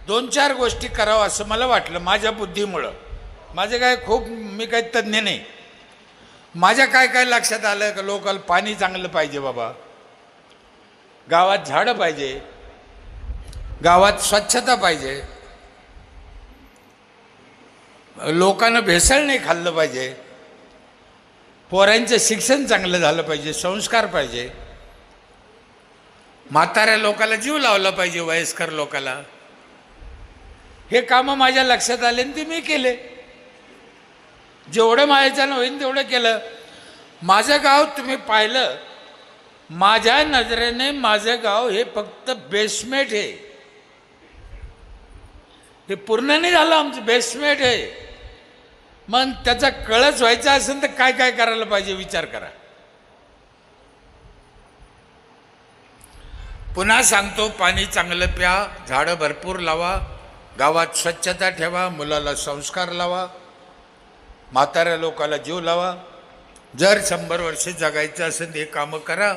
दोन चार गोष्टी करावं असं मला वाटलं माझ्या बुद्धीमुळं. माझे काय मी काही तज्ज्ञ नाही. माझ्या काय काय लक्षात आलं का लोकांना पाणी चांगलं पाहिजे बाबा, गावात झाडं पाहिजे, गावात स्वच्छता पाहिजे, लोकांना भेसळ नाही खाल्लं पाहिजे, पोरांचं शिक्षण चांगलं झालं पाहिजे, संस्कार पाहिजे, म्हाताऱ्या लोकाला जीव लावला पाहिजे, वयस्कर लोकाला. हे कामं माझ्या लक्षात आले आणि ते मी केले. जेवढं माझ्याच्यानं होईल तेवढं केलं. माझं गाव तुम्ही पाहिलं, माझ्या नजरेने माझं गाव हे फक्त बेसमेंट आहे. हे पूर्ण नाही झालं, आमचं बेसमेंट आहे. मग त्याचा कळस व्हायचा असेल तर काय काय करायला पाहिजे विचार करा. पुन्हा सांगतो, पाणी चांगलं प्या, झाडं भरपूर लावा, गावात स्वच्छता ठेवा, मुलाला संस्कार लावा, म्हाताऱ्या लोकाला जीव लावा. जर 100 वर्ष जगायचं असेल हे कामं करा.